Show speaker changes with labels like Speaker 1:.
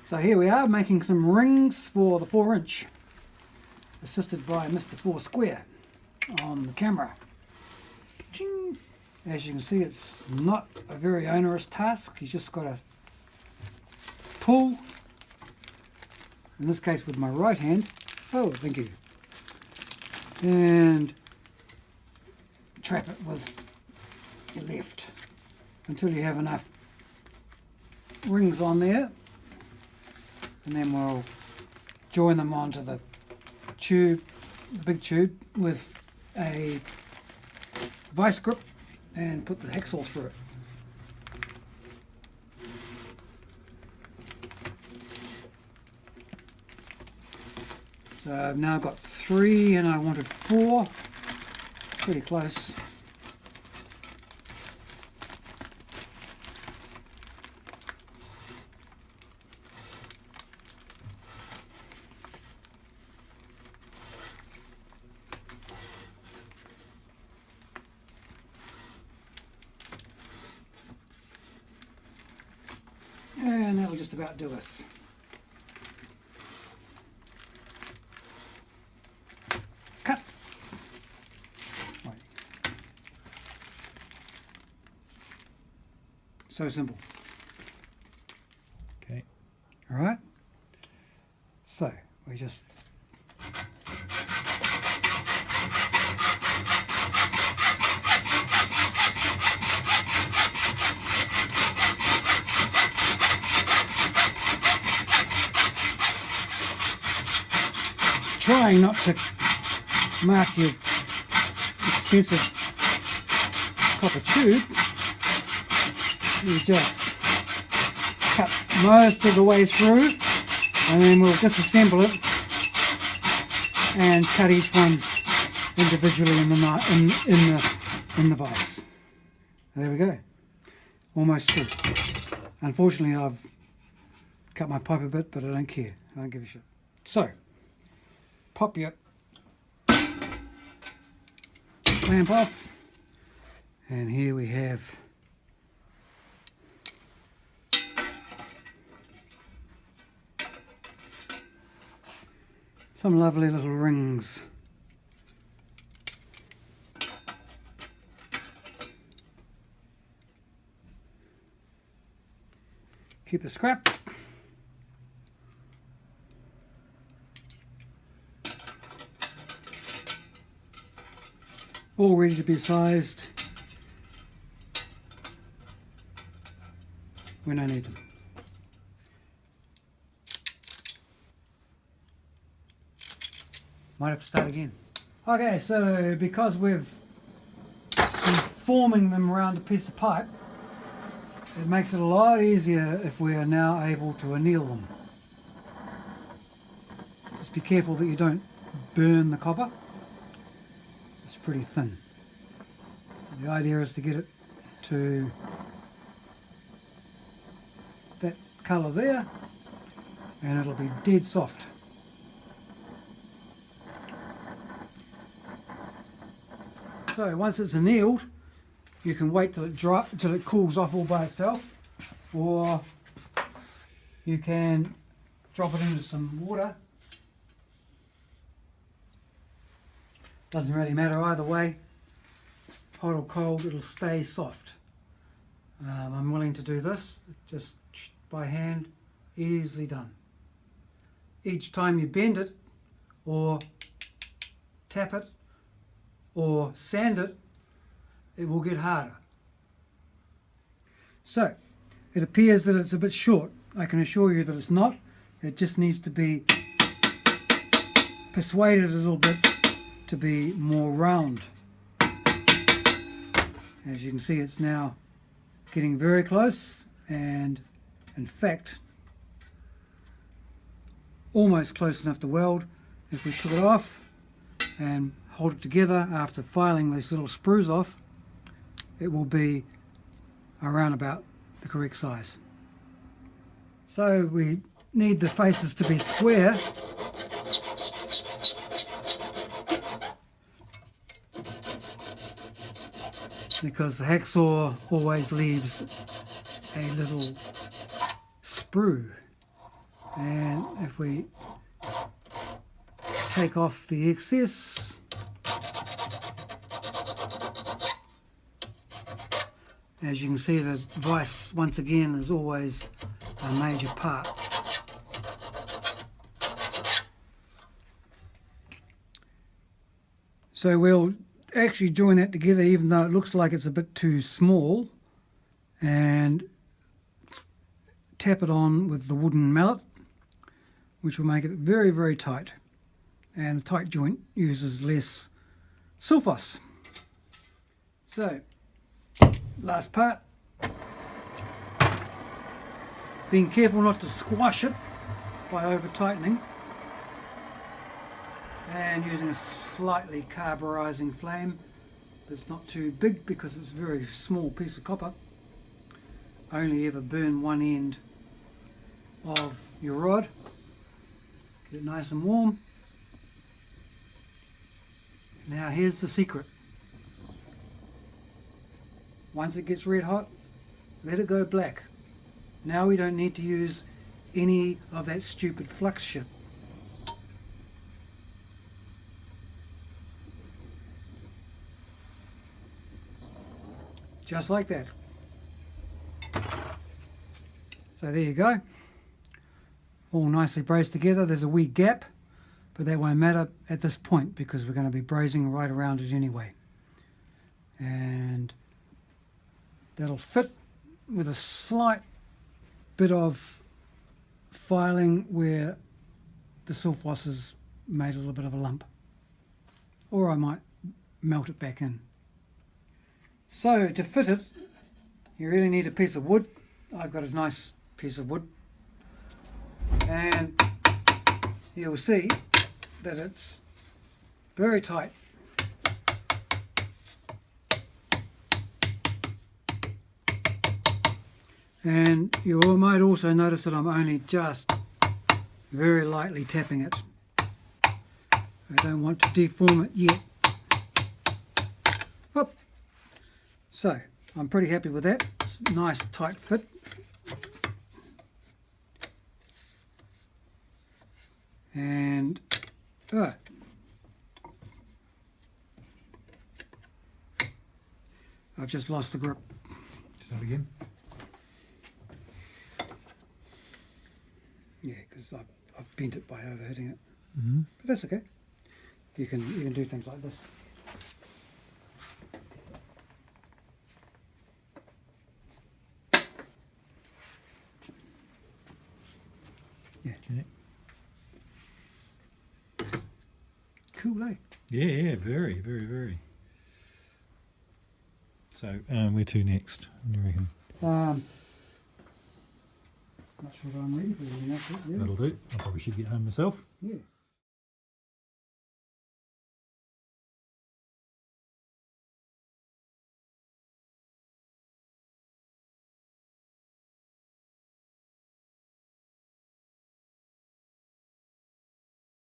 Speaker 1: So here we are making some rings for the 4-inch, assisted by Mr. 4 Square on the camera. Ching. As you can see, it's not a very onerous task. You just got to pull, in this case with my right hand, oh thank you, and trap it with your left until you have enough rings on there, and then we'll join them onto the tube, the big tube, with a vice grip and put the hacksaw through it. So I've now got 3 and I wanted 4, pretty close. And that'll just about do us. Cut. Right. So simple.
Speaker 2: Okay.
Speaker 1: All right. So we just trying not to mark your expensive copper tube, you just cut most of the way through, and then we'll disassemble it and cut each one individually in the vise. There we go, almost through. Unfortunately, I've cut my pipe a bit, but I don't care. I don't give a shit. So pop your clamp off, and here we have some lovely little rings. Keep the scrap. All ready to be sized when I need them. Might have to start again. Okay, so because we've been forming them around a piece of pipe, it makes it a lot easier if we are now able to anneal them. Just be careful that you don't burn the copper. It's pretty thin. The idea is to get it to that colour there, and it'll be dead soft. So once it's annealed, you can wait till it cools off all by itself, or you can drop it into some water. Doesn't really matter either way, hot or cold, it'll stay soft. I'm willing to do this just by hand, easily done. Each time you bend it or tap it or sand it, it will get harder. So it appears that it's a bit short. I can assure you that it's not. It just needs to be persuaded a little bit to be more round. As you can see, it's now getting very close, and in fact almost close enough to weld. If we took it off and hold it together after filing these little sprues off, it will be around about the correct size. So we need the faces to be square, because the hacksaw always leaves a little sprue And if we take off the excess, as you can see, the vise once again is always a major part. So we'll actually join that together even though it looks like it's a bit too small, and tap it on with the wooden mallet, which will make it very, very tight. And a tight joint uses less sulphos. So, last part. Being careful not to squash it by over tightening, and using a slightly carburizing flame that's not too big because it's a very small piece of copper. Only ever burn one end of your rod. Get it nice and warm. Now here's the secret. Once it gets red hot, let it go black. Now we don't need to use any of that stupid flux shit. Just like that. So there you go. All nicely braised together. There's a wee gap, but that won't matter at this point because we're going to be braising right around it anyway. And that'll fit with a slight bit of filing where the sulphos has made a little bit of a lump. Or I might melt it back in. So to fit it, you really need a piece of wood. I've got a nice piece of wood. And you'll see that it's very tight. And you might also notice that I'm only just very lightly tapping it. I don't want to deform it yet. Whoop. So I'm pretty happy with that. It's a nice tight fit. And I've just lost the grip.
Speaker 2: Start again.
Speaker 1: Yeah, because I've bent it by overhitting it.
Speaker 2: Mm-hmm.
Speaker 1: But that's okay. You can do things like this. Yeah.
Speaker 2: Okay.
Speaker 1: Cool, eh?
Speaker 2: Yeah, very, very, very. So, where to next? What do you reckon?
Speaker 1: Not sure that I'm ready for anything else. Really.
Speaker 2: That'll do. I probably should get home myself.
Speaker 1: Yeah.